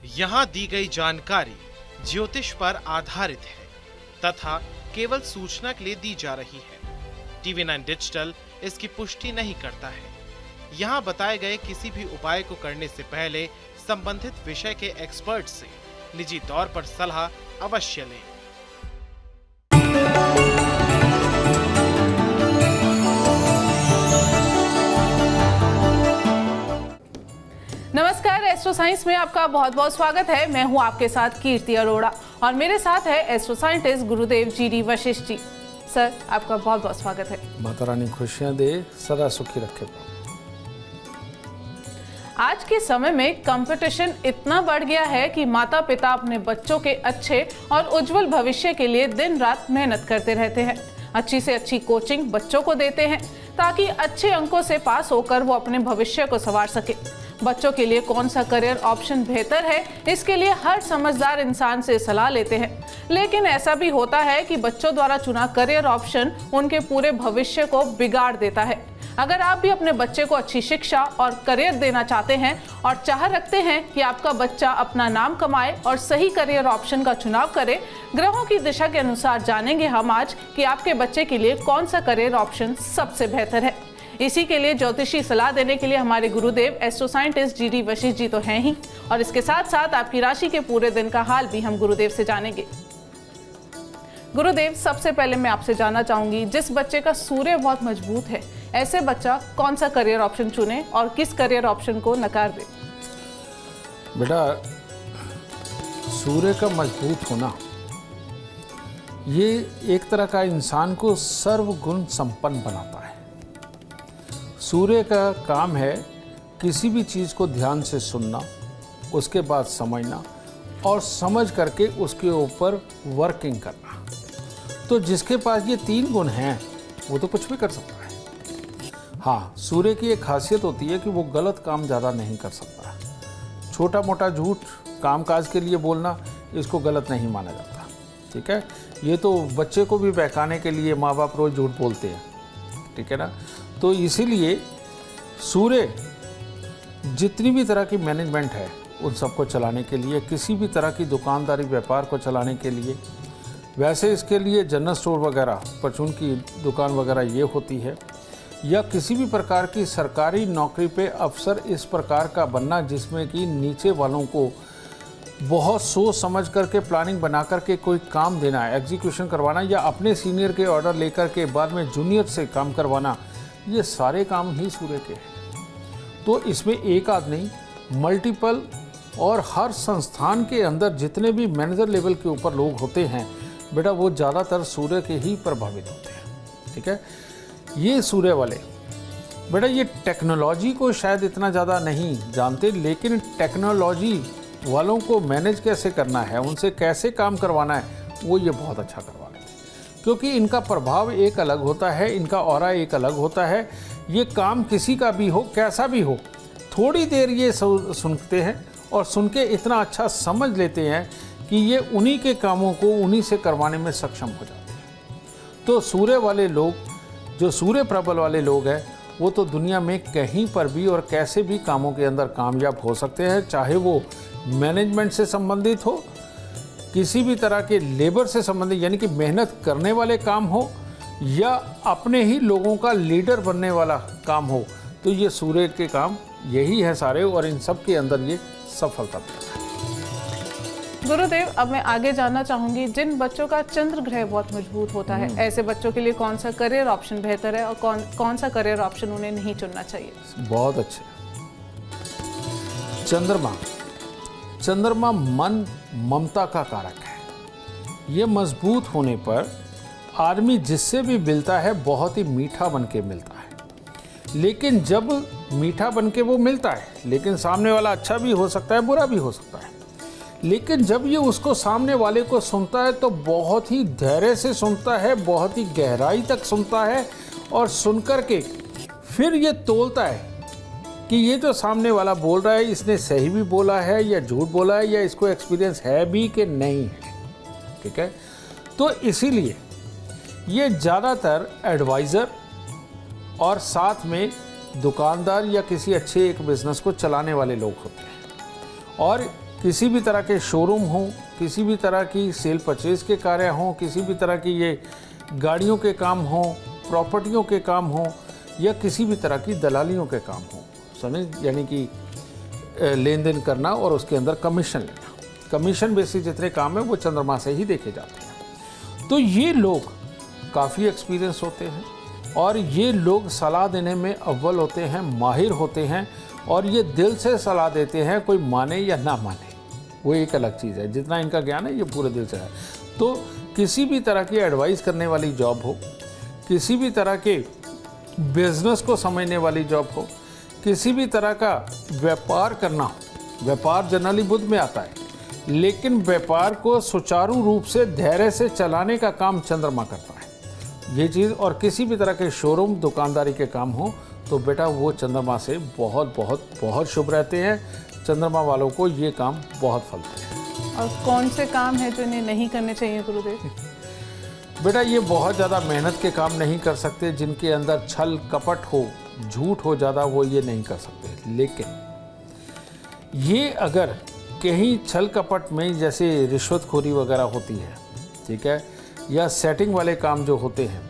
यहाँ दी गई जानकारी ज्योतिष पर आधारित है तथा केवल सूचना के लिए दी जा रही है। TV9 डिजिटल इसकी पुष्टि नहीं करता है। यहाँ बताए गए किसी भी उपाय को करने से पहले संबंधित विषय के एक्सपर्ट से निजी तौर पर सलाह अवश्य लें। नमस्कार, एस्ट्रो साइंस में आपका बहुत बहुत स्वागत है। मैं हूं आपके साथ कीर्ति अरोड़ा और मेरे साथ है एस्ट्रो साइंटिस्ट गुरुदेव GD वशिष्ठ जी। सर, आपका बहुत बहुत स्वागत है। माता रानी खुशियां दे, सदा सुखी रखे। आज के समय में कंपटीशन इतना बढ़ गया है कि माता पिता अपने बच्चों के अच्छे और उज्जवल भविष्य के लिए दिन रात मेहनत करते रहते हैं। अच्छी से अच्छी कोचिंग बच्चों को देते हैं ताकि अच्छे अंकों से पास होकर वो अपने भविष्य को संवार सके। बच्चों के लिए कौन सा करियर ऑप्शन बेहतर है, इसके लिए हर समझदार इंसान से सलाह लेते हैं। लेकिन ऐसा भी होता है कि बच्चों द्वारा चुना करियर ऑप्शन उनके पूरे भविष्य को बिगाड़ देता है। अगर आप भी अपने बच्चे को अच्छी शिक्षा और करियर देना चाहते हैं और चाह रखते हैं कि आपका बच्चा अपना नाम कमाए और सही करियर ऑप्शन का चुनाव करे, ग्रहों की दिशा के अनुसार जानेंगे हम आज कि आपके बच्चे के लिए कौन सा करियर ऑप्शन सबसे बेहतर है। इसी के लिए ज्योतिषी सलाह देने के लिए हमारे गुरुदेव astro scientist GD Vashishtha ji तो हैं ही, और इसके साथ साथ आपकी राशि के पूरे दिन का हाल भी हम गुरुदेव से जानेंगे। गुरुदेव, सबसे पहले मैं आपसे जानना चाहूंगी, जिस बच्चे का सूर्य बहुत मजबूत है, ऐसे बच्चा कौन सा करियर ऑप्शन चुने और किस करियर ऑप्शन को नकार दे? बेटा, सूर्य का मजबूत होना ये एक तरह का इंसान को सर्वगुण संपन्न बनाता है। सूर्य का काम है किसी भी चीज़ को ध्यान से सुनना, उसके बाद समझना और समझ करके उसके ऊपर वर्किंग करना। तो जिसके पास ये तीन गुण हैं वो तो कुछ भी कर सकता है। हाँ, सूर्य की एक खासियत होती है कि वो गलत काम ज़्यादा नहीं कर सकता। छोटा मोटा झूठ कामकाज के लिए बोलना, इसको गलत नहीं माना जाता। ठीक है, ये तो बच्चे को भी बहकाने के लिए माँ बाप रोज़ झूठ बोलते हैं। ठीक है ना। तो इसीलिए सूर्य जितनी भी तरह की मैनेजमेंट है उन सबको चलाने के लिए, किसी भी तरह की दुकानदारी व्यापार को चलाने के लिए, वैसे इसके लिए जनरल स्टोर वगैरह, परचून की दुकान वगैरह ये होती है, या किसी भी प्रकार की सरकारी नौकरी पे अफसर इस प्रकार का बनना जिसमें कि नीचे वालों को बहुत सोच समझ करके प्लानिंग बना करके कोई काम देना है, एग्जीक्यूशन करवाना, या अपने सीनियर के ऑर्डर लेकर के बाद में जूनियर से काम करवाना, ये सारे काम ही सूर्य के हैं। तो इसमें एक आध नहीं, मल्टीपल, और हर संस्थान के अंदर जितने भी मैनेजर लेवल के ऊपर लोग होते हैं बेटा, वो ज़्यादातर सूर्य के ही प्रभावित होते हैं। ठीक है, ये सूर्य वाले बेटा ये टेक्नोलॉजी को शायद इतना ज़्यादा नहीं जानते, लेकिन टेक्नोलॉजी वालों को मैनेज कैसे करना है, उनसे कैसे काम करवाना है, वो ये बहुत अच्छा करवा लेते हैं। क्योंकि इनका प्रभाव एक अलग होता है, इनका ऑरा एक अलग होता है। ये काम किसी का भी हो, कैसा भी हो, थोड़ी देर ये सुनते हैं और सुन के इतना अच्छा समझ लेते हैं कि ये उन्हीं के कामों को उन्हीं से करवाने में सक्षम हो जाते हैं। तो सूर्य वाले लोग, जो सूर्य प्रबल वाले लोग हैं, वो तो दुनिया में कहीं पर भी और कैसे भी कामों के अंदर कामयाब हो सकते हैं, चाहे वो मैनेजमेंट से संबंधित हो, किसी भी तरह के लेबर से संबंधित यानी कि मेहनत करने वाले काम हो, या अपने ही लोगों का लीडर बनने वाला काम हो। तो ये सूर्य के काम यही है सारे, और इन सब के अंदर ये सफलता देता है। गुरुदेव, अब मैं आगे जानना चाहूंगी, जिन बच्चों का चंद्र ग्रह बहुत मजबूत होता है, ऐसे बच्चों के लिए कौन सा करियर ऑप्शन बेहतर है और कौन सा करियर ऑप्शन उन्हें नहीं चुनना चाहिए? बहुत अच्छे। चंद्रमा मन ममता का कारक है। ये मजबूत होने पर आदमी जिससे भी मिलता है बहुत ही मीठा बन के मिलता है। लेकिन जब मीठा बन के वो मिलता है, लेकिन सामने वाला अच्छा भी हो सकता है, बुरा भी हो सकता है, लेकिन जब ये उसको सामने वाले को सुनता है तो बहुत ही धैर्य से सुनता है, बहुत ही गहराई तक सुनता है, और सुनकर के फिर ये तोलता है कि ये जो सामने वाला बोल रहा है, इसने सही भी बोला है या झूठ बोला है, या इसको एक्सपीरियंस है भी कि नहीं है। ठीक है, तो इसीलिए ये ज़्यादातर एडवाइज़र और साथ में दुकानदार या किसी अच्छे एक बिज़नेस को चलाने वाले लोग होते हैं। और किसी भी तरह के शोरूम हो, किसी भी तरह की सेल परचेज के कार्य हों, किसी भी तरह की ये गाड़ियों के काम हों, प्रॉपर्टियों के काम हों, या किसी भी तरह की दलालियों के काम हों, समझ, यानी कि लेन देन करना और उसके अंदर कमीशन लेना। कमीशन बेसिस जितने काम हैं वो चंद्रमा से ही देखे जाते हैं। तो ये लोग काफ़ी एक्सपीरियंस होते हैं और ये लोग सलाह देने में अव्वल होते हैं, माहिर होते हैं, और ये दिल से सलाह देते हैं, कोई माने या ना माने वो एक अलग चीज़ है। जितना इनका ज्ञान है ये पूरे दिल से है। तो किसी भी तरह की एडवाइस करने वाली जॉब हो, किसी भी तरह के बिजनेस को समझने वाली जॉब हो, किसी भी तरह का व्यापार करना हो, व्यापार जनरली बुध में आता है, लेकिन व्यापार को सुचारू रूप से धैर्य से चलाने का काम चंद्रमा करता है ये चीज़। और किसी भी तरह के शोरूम दुकानदारी के काम हो तो बेटा वो चंद्रमा से बहुत बहुत बहुत शुभ रहते हैं। चंद्रमा वालों को ये काम बहुत फलते हैं। और कौन से काम है जो इन्हें नहीं करने चाहिए गुरुदेव? बेटा ये बहुत ज़्यादा मेहनत के काम नहीं कर सकते, जिनके अंदर छल कपट हो, झूठ हो ज़्यादा, वो ये नहीं कर सकते। लेकिन ये अगर कहीं छल कपट में जैसे रिश्वतखोरी वगैरह होती है, ठीक है, या सेटिंग वाले काम जो होते हैं,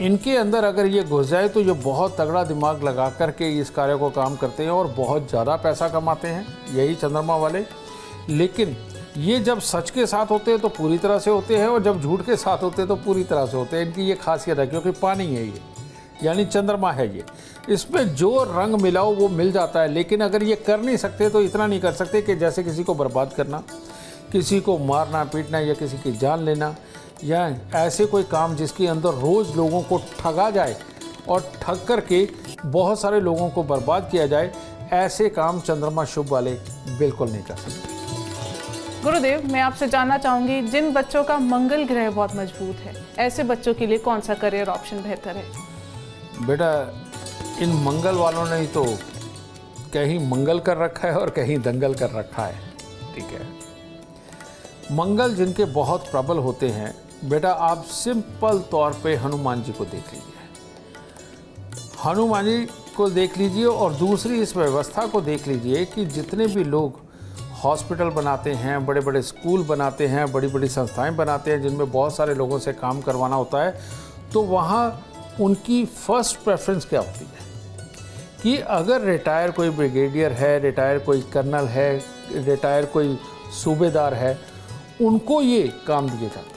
इनके अंदर अगर ये घुस जाए तो ये बहुत तगड़ा दिमाग लगा करके इस कार्य को काम करते हैं और बहुत ज़्यादा पैसा कमाते हैं, यही चंद्रमा वाले। लेकिन ये जब सच के साथ होते हैं तो पूरी तरह से होते हैं, और जब झूठ के साथ होते हैं तो पूरी तरह से होते हैं। इनकी ये खासियत है, क्योंकि पानी है ये, यानी चंद्रमा है ये, इसमें जो रंग मिलाओ वो मिल जाता है। लेकिन अगर ये कर नहीं सकते तो इतना नहीं कर सकते कि जैसे किसी को बर्बाद करना, किसी को मारना पीटना, या किसी की जान लेना, या ऐसे कोई काम जिसके अंदर रोज़ लोगों को ठगा जाए और ठग करके बहुत सारे लोगों को बर्बाद किया जाए, ऐसे काम चंद्रमा शुभ वाले बिल्कुल नहीं कर सकते। गुरुदेव, मैं आपसे जानना चाहूंगी, जिन बच्चों का मंगल ग्रह बहुत मजबूत है, ऐसे बच्चों के लिए कौन सा करियर ऑप्शन बेहतर है? बेटा इन मंगल वालों ने ही तो कहीं मंगल कर रखा है और कहीं दंगल कर रखा है, ठीक है। मंगल जिनके बहुत प्रबल होते हैं, बेटा आप सिंपल तौर पे हनुमान जी को देख लीजिए, हनुमान जी को देख लीजिए, और दूसरी इस व्यवस्था को देख लीजिए कि जितने भी लोग हॉस्पिटल बनाते हैं, बड़े बड़े स्कूल बनाते हैं, बड़ी बड़ी संस्थाएं बनाते हैं जिनमें बहुत सारे लोगों से काम करवाना होता है, तो वहाँ उनकी फर्स्ट प्रेफरेंस क्या होती है कि अगर रिटायर कोई ब्रिगेडियर है, रिटायर कोई कर्नल है, रिटायर कोई सूबेदार है, उनको ये काम दिए जाते हैं।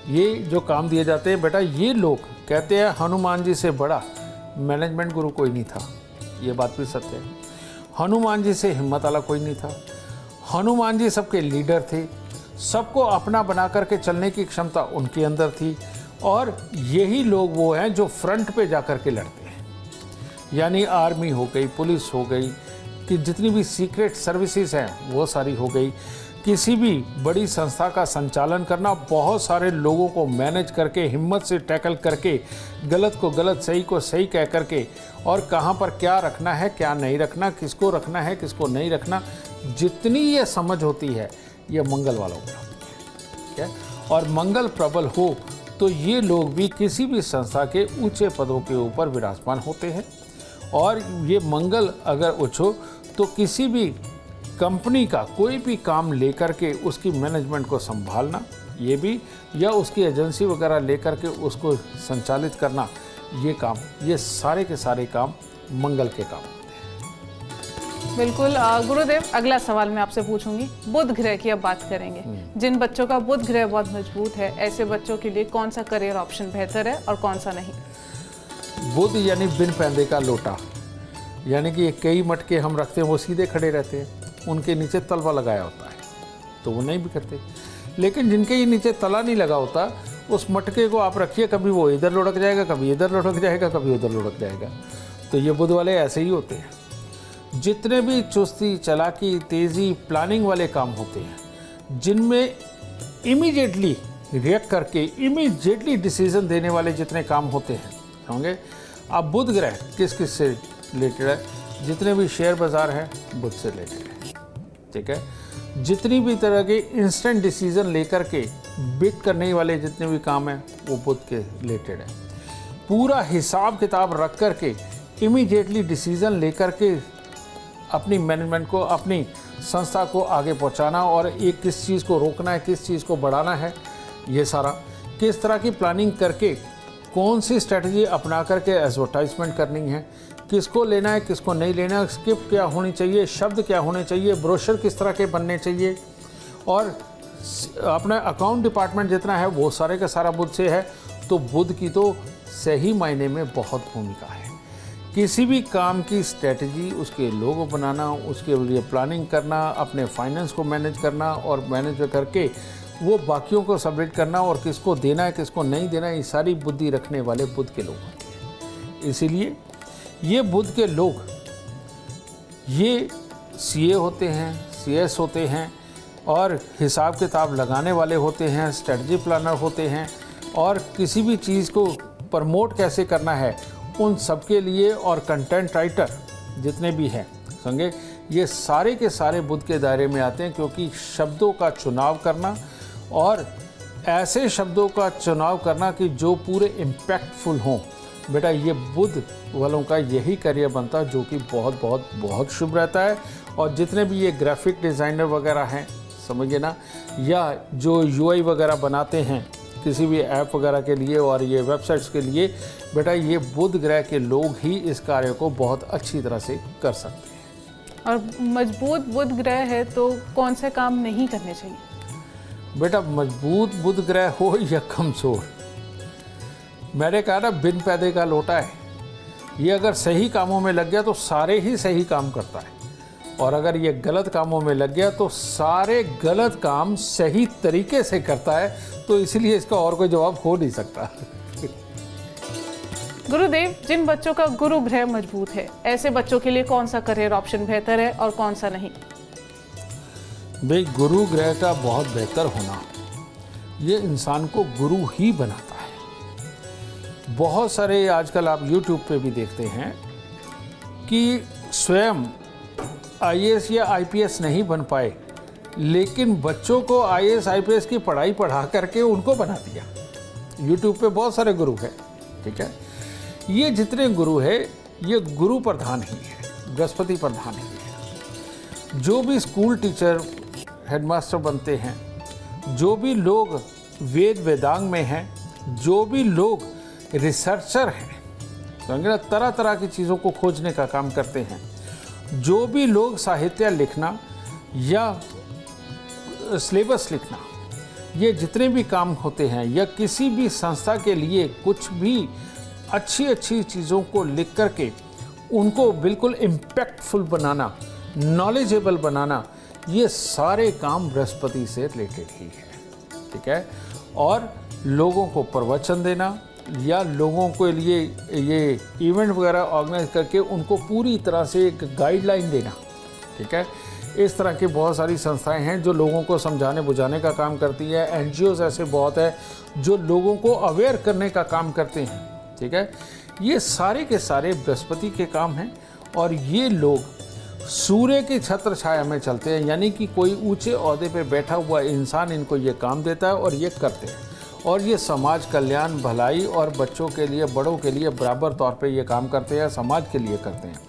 ये जो काम दिए जाते हैं बेटा, ये लोग कहते हैं हनुमान जी से बड़ा मैनेजमेंट गुरु कोई नहीं था, ये बात भी सत्य है। हनुमान जी से हिम्मत वाला कोई नहीं था। हनुमान जी सबके लीडर थे, सबको अपना बना करके चलने की क्षमता उनके अंदर थी, और यही लोग वो हैं जो फ्रंट पे जा कर के लड़ते हैं, यानी आर्मी हो गई, पुलिस हो गई, कि जितनी भी सीक्रेट सर्विसेज हैं वो सारी हो गई। किसी भी बड़ी संस्था का संचालन करना, बहुत सारे लोगों को मैनेज करके, हिम्मत से टैकल करके, गलत को गलत, सही को सही कह करके, और कहाँ पर क्या रखना है, क्या नहीं रखना, किसको रखना है, किसको नहीं रखना, जितनी ये समझ होती है ये मंगल वालों को होती है, ठीक है। और मंगल प्रबल हो तो ये लोग भी किसी भी संस्था के ऊंचे पदों के ऊपर विराजमान होते हैं। और ये मंगल अगर उच्च हो तो किसी भी कंपनी का कोई भी काम लेकर के उसकी मैनेजमेंट को संभालना, ये भी, या उसकी एजेंसी वगैरह लेकर के उसको संचालित करना, ये काम, ये सारे के सारे काम मंगल के काम होते हैं। बिल्कुल गुरुदेव, अगला सवाल मैं आपसे पूछूंगी, बुध ग्रह की अब बात करेंगे। जिन बच्चों का बुध ग्रह बहुत मजबूत है, ऐसे बच्चों के लिए कौन सा करियर ऑप्शन बेहतर है और कौन सा नहीं? बुध यानी बिन पैंदे का लोटा, यानी कि कई मटके हम रखते हैं वो सीधे खड़े रहते हैं, उनके नीचे तलवा लगाया होता है तो वो नहीं बिखरते। लेकिन जिनके ये नीचे तला नहीं लगा होता, उस मटके को आप रखिए, कभी वो इधर लुढ़क जाएगा, कभी इधर लुढ़क जाएगा, कभी उधर लुढ़क जाएगा। तो ये बुध वाले ऐसे ही होते हैं। जितने भी चुस्ती, चालाकी, तेज़ी, प्लानिंग वाले काम होते हैं, जिनमें इमीडिएटली रिएक्ट करके इमीडिएटली डिसीजन देने वाले जितने काम होते हैं होंगे। अब बुध ग्रह किस किस से रिलेटेड है? जितने भी शेयर बाज़ार हैं बुध से रिलेटेड है, ठीक है। जितनी भी तरह के इंस्टेंट डिसीजन लेकर के बिट करने वाले जितने भी काम हैं वो बुध के रिलेटेड है। पूरा हिसाब किताब रख कर के इमीडिएटली डिसीजन लेकर के अपनी मैनेजमेंट को, अपनी संस्था को आगे पहुंचाना और एक किस चीज़ को रोकना है, किस चीज़ को बढ़ाना है, ये सारा किस तरह की प्लानिंग करके कौन सी स्ट्रेटजी अपना करके एडवर्टाइजमेंट करनी है, किसको लेना है किसको नहीं लेना है, स्क्रिप्ट क्या होनी चाहिए, शब्द क्या होने चाहिए, ब्रोशर किस तरह के बनने चाहिए, और अपना अकाउंट डिपार्टमेंट जितना है वो सारे का सारा बुध से है। तो बुध की तो सही मायने में बहुत भूमिका है। किसी भी काम की स्ट्रेटजी, उसके लोगो बनाना, उसके लिए प्लानिंग करना, अपने फाइनेंस को मैनेज करना और मैनेज करके वो बाकियों को सबमिट करना और किसको देना है किसको नहीं देना है, ये सारी बुद्धि रखने वाले बुध के लोग होते हैं। इसीलिए ये बुध के लोग ये सीए होते हैं, सीएस होते हैं और हिसाब किताब लगाने वाले होते हैं, स्ट्रेटजी प्लानर होते हैं, और किसी भी चीज़ को प्रमोट कैसे करना है उन सबके लिए, और कंटेंट राइटर जितने भी हैं संगे, ये सारे के सारे बुध के दायरे में आते हैं। क्योंकि शब्दों का चुनाव करना और ऐसे शब्दों का चुनाव करना कि जो पूरे इम्पैक्टफुल हों, बेटा ये बुध वालों का यही करियर बनता है, जो कि बहुत बहुत बहुत शुभ रहता है। और जितने भी ये ग्राफिक डिज़ाइनर वगैरह हैं, समझिए ना, या जो यूआई वगैरह बनाते हैं किसी भी ऐप वगैरह के लिए और ये वेबसाइट्स के लिए, बेटा ये बुध ग्रह के लोग ही इस कार्य को बहुत अच्छी तरह से कर सकते हैं। और मजबूत बुध ग्रह है तो कौन से काम नहीं करने चाहिए? बेटा मजबूत बुध ग्रह हो या कमजोर, मैंने कहा ना बिन पैदे का लोटा है, ये अगर सही कामों में लग गया तो सारे ही सही काम करता है, और अगर ये गलत कामों में लग गया तो सारे गलत काम सही तरीके से करता है। तो इसलिए इसका और कोई जवाब हो नहीं सकता। गुरुदेव, जिन बच्चों का गुरु ग्रह मजबूत है, ऐसे बच्चों के लिए कौन सा करियर ऑप्शन बेहतर है और कौन सा नहीं? भाई गुरु ग्रह का बहुत बेहतर होना ये इंसान को गुरु ही बनाता है। बहुत सारे आजकल आप YouTube पे भी देखते हैं कि स्वयं आईएएस या आईपीएस नहीं बन पाए, लेकिन बच्चों को आईएएस आईपीएस की पढ़ाई पढ़ा करके उनको बना दिया। YouTube पे बहुत सारे गुरु हैं, ठीक है। ये जितने गुरु है ये गुरु प्रधान ही है, बृहस्पति प्रधान ही है। जो भी स्कूल टीचर हेडमास्टर बनते हैं, जो भी लोग वेद वेदांग में हैं, जो भी लोग रिसर्चर हैं, समझे, तरह तरह की चीज़ों को खोजने का काम करते हैं, जो भी लोग साहित्य लिखना या सिलेबस लिखना, ये जितने भी काम होते हैं, या किसी भी संस्था के लिए कुछ भी अच्छी अच्छी चीज़ों को लिख करके उनको बिल्कुल इम्पैक्टफुल बनाना, नॉलेजेबल बनाना, ये सारे काम बृहस्पति से रिलेटेड ही है, ठीक है। और लोगों को प्रवचन देना या लोगों के लिए ये इवेंट वगैरह ऑर्गेनाइज करके उनको पूरी तरह से एक गाइडलाइन देना, ठीक है। इस तरह की बहुत सारी संस्थाएं हैं जो लोगों को समझाने बुझाने का काम करती है। एनजीओज ऐसे बहुत है जो लोगों को अवेयर करने का काम करते हैं, ठीक है। ये सारे के सारे बृहस्पति के काम हैं और ये लोग सूर्य की छत्र छाया में चलते हैं, यानी कि कोई ऊंचे ओहदे पे बैठा हुआ इंसान इनको ये काम देता है और ये करते हैं। और ये समाज कल्याण, भलाई और बच्चों के लिए, बड़ों के लिए बराबर तौर पे ये काम करते हैं, समाज के लिए करते हैं।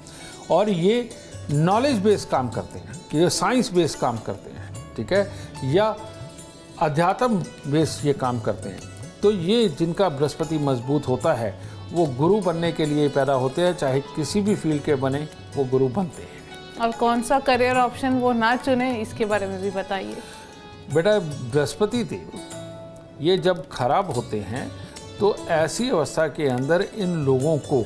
और ये नॉलेज बेस्ड काम करते हैं, कि ये साइंस बेस्ड काम करते हैं, ठीक है, या अध्यात्म बेस्ड ये काम करते हैं। तो ये जिनका बृहस्पति मजबूत होता है वो गुरु बनने के लिए पैदा होते हैं, चाहे किसी भी फील्ड के बने वो गुरु बनते हैं। और कौन सा करियर ऑप्शन वो ना चुने, इसके बारे में भी बताइए। बेटा बृहस्पति देव ये जब खराब होते हैं तो ऐसी अवस्था के अंदर इन लोगों को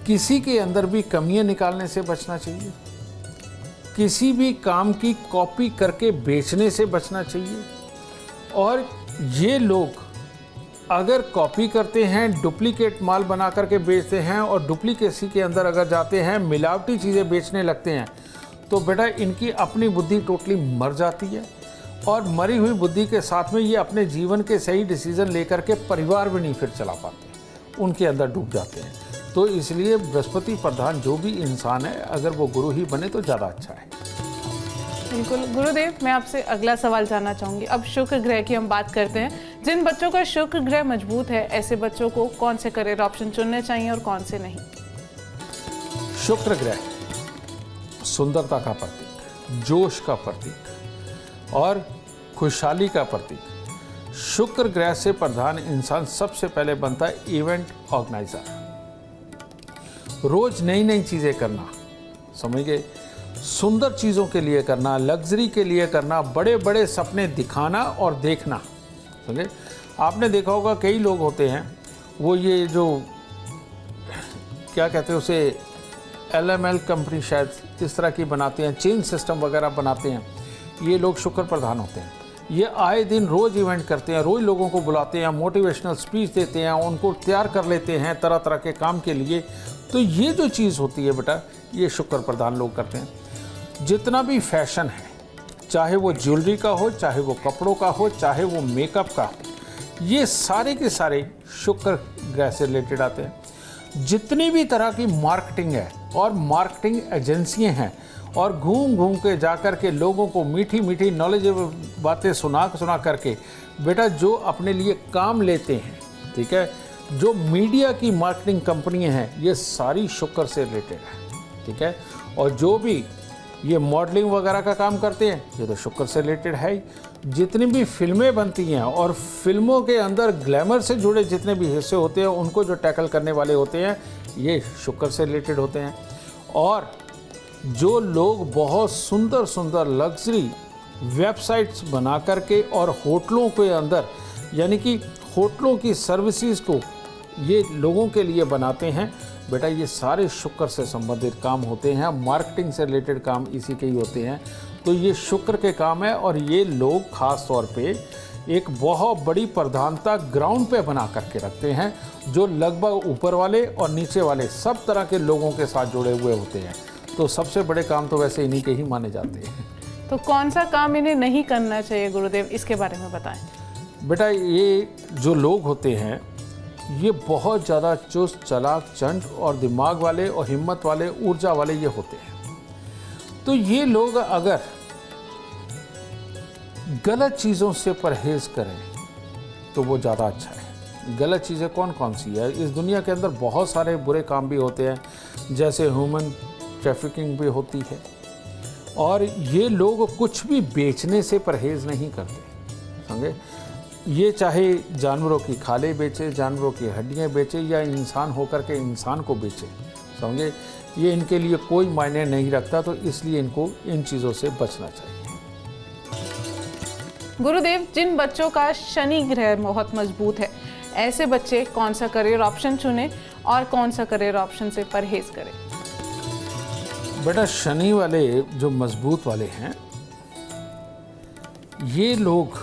किसी के अंदर भी कमियां निकालने से बचना चाहिए, किसी भी काम की कॉपी करके बेचने से बचना चाहिए। और ये लोग अगर कॉपी करते हैं, डुप्लीकेट माल बना करके बेचते हैं और डुप्लीकेसी के अंदर अगर जाते हैं, मिलावटी चीज़ें बेचने लगते हैं, तो बेटा इनकी अपनी बुद्धि टोटली मर जाती है। और मरी हुई बुद्धि के साथ में ये अपने जीवन के सही डिसीजन लेकर के परिवार भी नहीं फिर चला पाते, उनके अंदर डूब जाते हैं। तो इसलिए बृहस्पति प्रधान जो भी इंसान है, अगर वो गुरु ही बने तो ज़्यादा अच्छा है। बिल्कुल गुरुदेव, मैं आपसे अगला सवाल जानना चाहूँगी। अब शुक्र ग्रह की हम बात करते हैं। जिन बच्चों का शुक्र ग्रह मजबूत है, ऐसे बच्चों को कौन से करियर ऑप्शन चुनने चाहिए और कौन से नहीं? शुक्र ग्रह सुंदरता का प्रतीक, जोश का प्रतीक और खुशहाली का प्रतीक। शुक्र ग्रह से प्रधान इंसान सबसे पहले बनता है इवेंट ऑर्गेनाइजर। रोज नई नई चीज़ें करना, समझ गए, सुंदर चीज़ों के लिए करना, लग्जरी के लिए करना, बड़े बड़े सपने दिखाना और देखना। समझे, आपने देखा होगा कई लोग होते हैं वो ये जो क्या कहते हैं उसे LML कंपनी शायद इस तरह की बनाते हैं, चेन सिस्टम वगैरह बनाते हैं, ये लोग शुक्र प्रधान होते हैं। ये आए दिन रोज़ इवेंट करते हैं, रोज़ लोगों को बुलाते हैं, मोटिवेशनल स्पीच देते हैं, उनको तैयार कर लेते हैं तरह तरह के काम के लिए। तो ये जो चीज़ होती है बेटा, ये शुक्र प्रधान लोग करते हैं। जितना भी फैशन है, चाहे वो ज्वेलरी का हो, चाहे वो कपड़ों का हो, चाहे वो मेकअप का हो, ये सारे के सारे शुक्र ग्रह से रिलेटेड आते हैं। जितनी भी तरह की मार्केटिंग है और मार्केटिंग एजेंसियां हैं और घूम घूम के जाकर के लोगों को मीठी मीठी नॉलेजेबल बातें सुना करके बेटा जो अपने लिए काम लेते हैं, ठीक है, जो मीडिया की मार्केटिंग कंपनियां हैं, ये सारी शुक्र से रिलेटेड है, ठीक है। और जो भी ये मॉडलिंग वगैरह का काम करते हैं, ये तो शुक्र से रिलेटेड है ही। जितनी भी फिल्में बनती हैं और फिल्मों के अंदर ग्लैमर से जुड़े जितने भी हिस्से होते हैं, उनको जो टैकल करने वाले होते हैं, ये शुक्र से रिलेटेड होते हैं। और जो लोग बहुत सुंदर सुंदर लग्जरी वेबसाइट्स बना करके और होटलों के अंदर, यानी कि होटलों की सर्विसेज को ये लोगों के लिए बनाते हैं, बेटा ये सारे शुक्र से संबंधित काम होते हैं। मार्केटिंग से रिलेटेड काम इसी के ही होते हैं। तो ये शुक्र के काम है और ये लोग खास तौर पे एक बहुत बड़ी प्रधानता ग्राउंड पे बना करके रखते हैं, जो लगभग ऊपर वाले और नीचे वाले सब तरह के लोगों के साथ जुड़े हुए होते हैं। तो सबसे बड़े काम तो वैसे इन्हीं के ही माने जाते हैं। तो कौन सा काम इन्हें नहीं करना चाहिए गुरुदेव, इसके बारे में बताएं। बेटा ये जो लोग होते हैं, ये बहुत ज़्यादा चुस्त, चालाक, चंट और दिमाग वाले और हिम्मत वाले, ऊर्जा वाले ये होते हैं। तो ये लोग अगर गलत चीज़ों से परहेज करें तो वो ज़्यादा अच्छा है। गलत चीज़ें कौन कौन सी है? इस दुनिया के अंदर बहुत सारे बुरे काम भी होते हैं, जैसे ह्यूमन ट्रैफिकिंग भी होती है। और ये लोग कुछ भी बेचने से परहेज नहीं करते, समझे। ये चाहे जानवरों की खालें बेचे, जानवरों की हड्डियाँ बेचे, या इंसान होकर के इंसान को बेचे, समझे, ये इनके लिए कोई मायने नहीं रखता। तो इसलिए इनको इन चीज़ों से बचना चाहिए। गुरुदेव, जिन बच्चों का शनि ग्रह बहुत मजबूत है, ऐसे बच्चे कौन सा करियर ऑप्शन चुनें और कौन सा करियर ऑप्शन से परहेज करें? बेटा शनि वाले जो मजबूत वाले हैं, ये लोग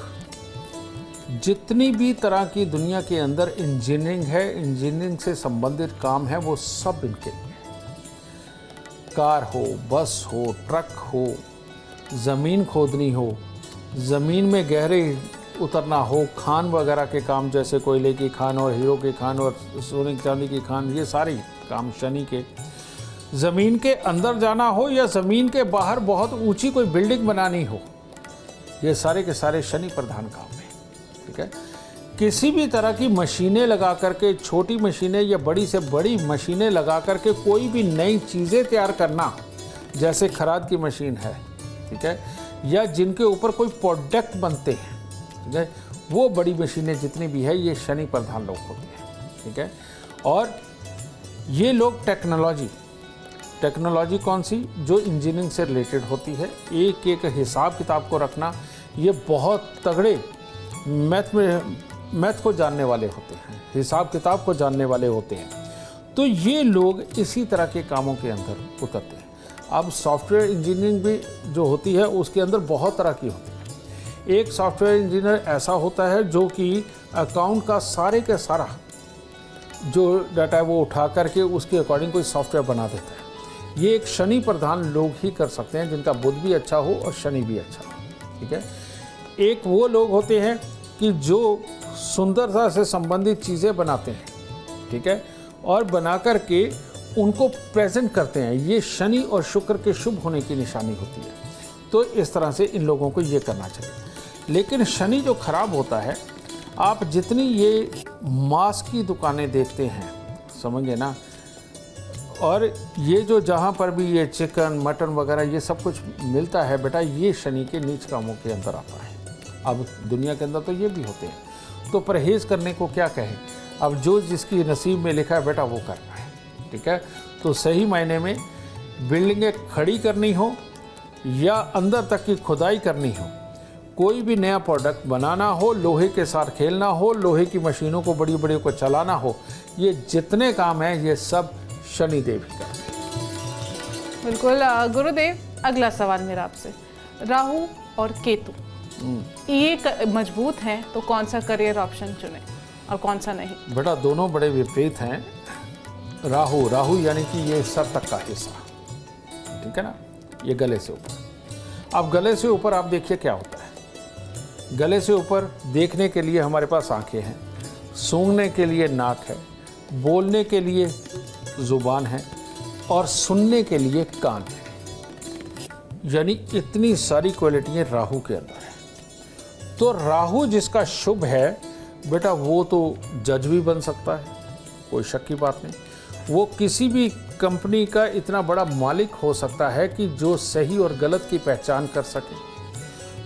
जितनी भी तरह की दुनिया के अंदर इंजीनियरिंग है, इंजीनियरिंग से संबंधित काम है, वो सब इनके लिए। कार हो, बस हो, ट्रक हो, ज़मीन खोदनी हो, ज़मीन में गहरे उतरना हो, खान वगैरह के काम जैसे कोयले की खान और हीरो की खान और सोने चांदी की खान, ये सारे काम शनि के। ज़मीन के अंदर जाना हो या ज़मीन के बाहर बहुत ऊंची कोई बिल्डिंग बनानी हो, ये सारे के सारे शनि प्रधान काम है, ठीक है। किसी भी तरह की मशीनें लगा करके, छोटी मशीनें या बड़ी से बड़ी मशीनें लगा करके कोई भी नई चीज़ें तैयार करना, जैसे खराद की मशीन है, ठीक है, या जिनके ऊपर कोई प्रोडक्ट बनते हैं, ठीक है, वो बड़ी मशीनें जितनी भी है, ये शनि प्रधान लोग होते हैं, ठीक है। और ये लोग टेक्नोलॉजी कौन सी? जो इंजीनियरिंग से रिलेटेड होती है। एक एक हिसाब किताब को रखना, ये बहुत तगड़े मैथ को जानने वाले होते हैं, हिसाब किताब को जानने वाले होते हैं। तो ये लोग इसी तरह के कामों के अंदर उतरते हैं। अब सॉफ्टवेयर इंजीनियरिंग भी जो होती है, उसके अंदर बहुत तरह की होती है। एक सॉफ्टवेयर इंजीनियर ऐसा होता है जो कि अकाउंट का सारे का सारा जो डाटा है वो उठा करके उसके अकॉर्डिंग कोई सॉफ्टवेयर बना देता है। ये एक शनि प्रधान लोग ही कर सकते हैं, जिनका बुध भी अच्छा हो और शनि भी अच्छा हो, ठीक है। एक वो लोग होते हैं कि जो सुंदरता से संबंधित चीज़ें बनाते हैं, ठीक है, और बना करके उनको प्रेजेंट करते हैं। ये शनि और शुक्र के शुभ होने की निशानी होती है। तो इस तरह से इन लोगों को ये करना चाहिए। लेकिन शनि जो खराब होता है, आप जितनी ये मांस की दुकानें देखते हैं, समझिए ना, और ये जो जहाँ पर भी ये चिकन मटन वगैरह ये सब कुछ मिलता है बेटा, ये शनि के नीच कामों के अंदर आता है। अब दुनिया के अंदर तो ये भी होते हैं, तो परहेज़ करने को क्या कहें। अब जो जिसकी नसीब में लिखा है बेटा वो करना है, ठीक है। तो सही मायने में बिल्डिंगें खड़ी करनी हो या अंदर तक की खुदाई करनी हो, कोई भी नया प्रोडक्ट बनाना हो, लोहे के साथ खेलना हो, लोहे की मशीनों को बड़ी बड़ी को चलाना हो, ये जितने काम हैं ये सब शनिदेव ही करते हैं। बिल्कुल गुरुदेव, अगला सवाल मेरा आपसे, राहु और केतु ये मजबूत हैं तो कौन सा करियर ऑप्शन चुने और कौन सा नहीं? बेटा दोनों बड़े विपरीत हैं। राहु यानी कि ये सर तक का हिस्सा, ठीक है ना, ये गले से ऊपर। अब गले से ऊपर आप देखिए क्या होता है। गले से ऊपर देखने के लिए हमारे पास आंखें हैं, सूंघने के लिए नाक है, बोलने के लिए जुबान है और सुनने के लिए कान है। यानी इतनी सारी क्वालिटियाँ राहु के अंदर है। तो राहु जिसका शुभ है बेटा वो तो जज भी बन सकता है, कोई शक की बात नहीं। वो किसी भी कंपनी का इतना बड़ा मालिक हो सकता है कि जो सही और गलत की पहचान कर सके,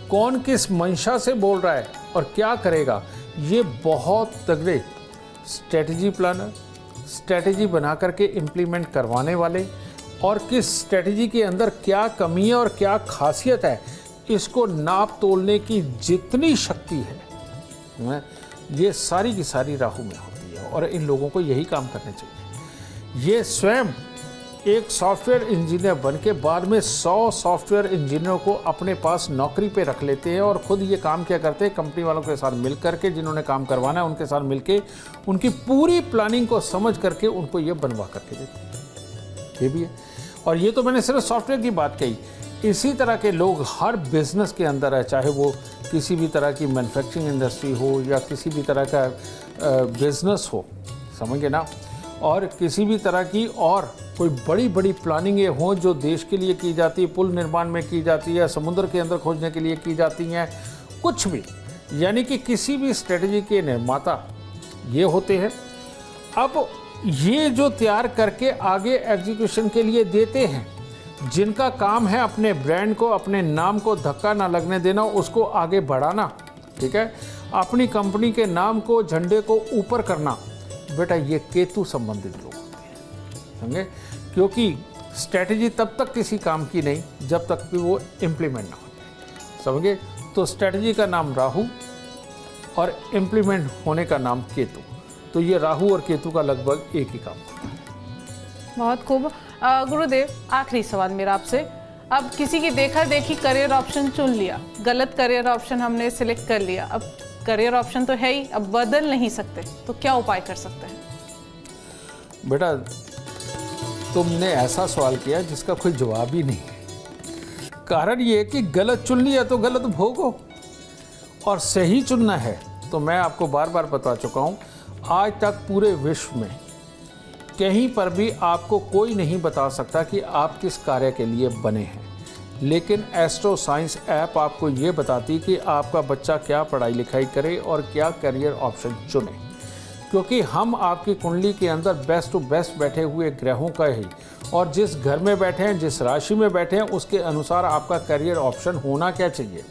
कौन किस मंशा से बोल रहा है और क्या करेगा, ये बहुत तगड़े स्ट्रेटजी प्लानर, स्ट्रेटजी बना करके इम्प्लीमेंट करवाने वाले, और किस स्ट्रेटजी के अंदर क्या कमी है और क्या खासियत है, इसको नाप तोलने की जितनी शक्ति है ये सारी की सारी राहु में होती है। और इन लोगों को यही काम करने चाहिए। ये स्वयं एक सॉफ्टवेयर इंजीनियर बन के बाद में 100 सॉफ्टवेयर इंजीनियरों को अपने पास नौकरी पे रख लेते हैं और ख़ुद ये काम क्या करते हैं, कंपनी वालों के साथ मिल करके, जिन्होंने काम करवाना है उनके साथ मिलके उनकी पूरी प्लानिंग को समझ करके उनको ये बनवा करके देते हैं। ये भी है। और ये तो मैंने सिर्फ सॉफ्टवेयर की बात कही। इसी तरह के लोग हर बिजनेस के अंदर है, चाहे वो किसी भी तरह की मैन्युफैक्चरिंग इंडस्ट्री हो या किसी भी तरह का बिजनेस हो, समझे ना, और किसी भी तरह की और कोई बड़ी बड़ी प्लानिंगें हों जो देश के लिए की जाती है, पुल निर्माण में की जाती है, समुद्र के अंदर खोजने के लिए की जाती हैं, कुछ भी, यानी कि किसी भी स्ट्रेटजी के निर्माता ये होते हैं। अब ये जो तैयार करके आगे एग्जीक्यूशन के लिए देते हैं, जिनका काम है अपने ब्रांड को, अपने नाम को धक्का ना लगने देना, उसको आगे बढ़ाना, ठीक है, अपनी कंपनी के नाम को, झंडे को ऊपर करना, बेटा ये केतु संबंधित लोग होते हैं, समझे। क्योंकि स्ट्रेटजी तब तक किसी काम की नहीं जब तक कि वो इम्प्लीमेंट ना हो जाए, समझे। तो स्ट्रेटजी का नाम राहु और इम्प्लीमेंट होने का नाम केतु। तो ये राहु और केतु का लगभग एक ही काम होता है। बहुत खूब। गुरुदेव, आखिरी सवाल मेरा आपसे, अब किसी की देखा देखी करियर ऑप्शन चुन लिया, गलत करियर ऑप्शन हमने सिलेक्ट कर लिया, अब करियर ऑप्शन तो है ही, अब बदल नहीं सकते, तो क्या उपाय कर सकते हैं? बेटा तुमने ऐसा सवाल किया जिसका कोई जवाब ही नहीं है। कारण ये है कि गलत चुन लिया तो गलत भोगो, और सही चुनना है तो मैं आपको बार बार बता चुका हूँ, आज तक पूरे विश्व में कहीं पर भी आपको कोई नहीं बता सकता कि आप किस कार्य के लिए बने हैं, लेकिन एस्ट्रो साइंस ऐप आपको ये बताती कि आपका बच्चा क्या पढ़ाई लिखाई करे और क्या करियर ऑप्शन चुने। क्योंकि हम आपकी कुंडली के अंदर बेस्ट टू बेस्ट बैठे हुए ग्रहों का ही, और जिस घर में बैठे हैं, जिस राशि में बैठे हैं, उसके अनुसार आपका करियर ऑप्शन होना क्या चाहिए,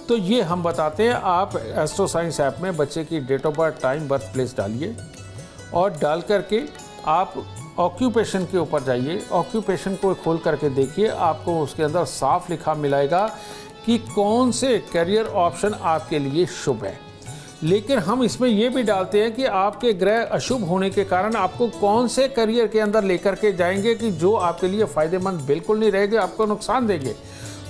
तो ये हम बताते हैं। आप एस्ट्रो साइंस ऐप में बच्चे की date of birth, time, birth place डालिए, और डाल करके आप ऑक्यूपेशन के ऊपर जाइए, ऑक्यूपेशन को खोल करके देखिए, आपको उसके अंदर साफ लिखा मिलेगा कि कौन से करियर ऑप्शन आपके लिए शुभ है। लेकिन हम इसमें यह भी डालते हैं कि आपके ग्रह अशुभ होने के कारण आपको कौन से करियर के अंदर लेकर के जाएंगे कि जो आपके लिए फ़ायदेमंद बिल्कुल नहीं रहेंगे, आपको नुकसान देंगे।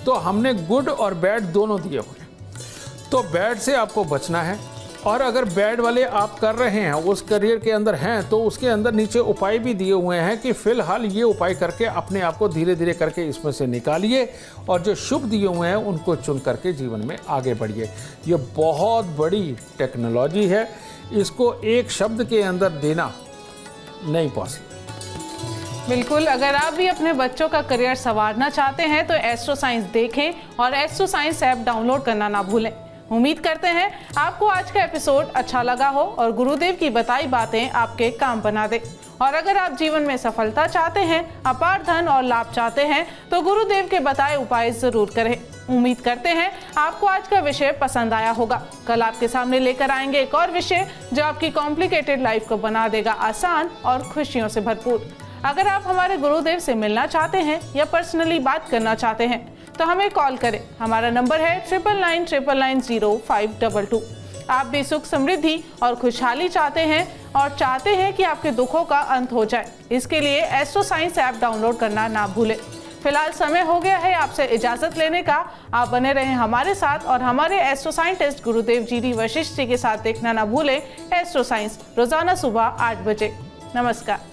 तो हमने गुड और बैड दोनों दिए हुए हैं। तो बैड से आपको बचना है, और अगर बैड वाले आप कर रहे हैं, उस करियर के अंदर हैं, तो उसके अंदर नीचे उपाय भी दिए हुए हैं कि फिलहाल ये उपाय करके अपने आप को धीरे धीरे करके इसमें से निकालिए, और जो शुभ दिए हुए हैं उनको चुन करके जीवन में आगे बढ़िए। ये बहुत बड़ी टेक्नोलॉजी है, इसको एक शब्द के अंदर देना नहीं पॉसिबल। बिल्कुल, अगर आप भी अपने बच्चों का करियर संवारना चाहते हैं तो एस्ट्रो साइंस देखें और एस्ट्रो साइंस ऐप डाउनलोड करना ना भूलें। उम्मीद करते हैं आपको आज का एपिसोड अच्छा लगा हो और गुरुदेव की बताई बातें आपके काम बना दे। और अगर आप जीवन में सफलता चाहते हैं, अपार धन और लाभ चाहते हैं तो गुरुदेव के बताए उपाय जरूर करें। उम्मीद करते हैं आपको आज का विषय पसंद आया होगा। कल आपके सामने लेकर आएंगे एक और विषय जो आपकी कॉम्प्लिकेटेड लाइफ को बना देगा आसान और खुशियों से भरपूर। अगर आप हमारे गुरुदेव से मिलना चाहते हैं या पर्सनली बात करना चाहते हैं तो हमें कॉल करें। हमारा नंबर है 9999900522। आप भी सुख समृद्धि और खुशहाली चाहते हैं और चाहते हैं कि आपके दुखों का अंत हो जाए, इसके लिए एस्ट्रो साइंस ऐप डाउनलोड करना ना भूलें। फिलहाल समय हो गया है आपसे इजाजत लेने का। आप बने रहें हमारे साथ और हमारे एस्ट्रो साइंटिस्ट गुरुदेव जी वशिष्ठ जी के साथ देखना ना भूलें एस्ट्रो साइंस रोजाना सुबह 8 बजे। नमस्कार।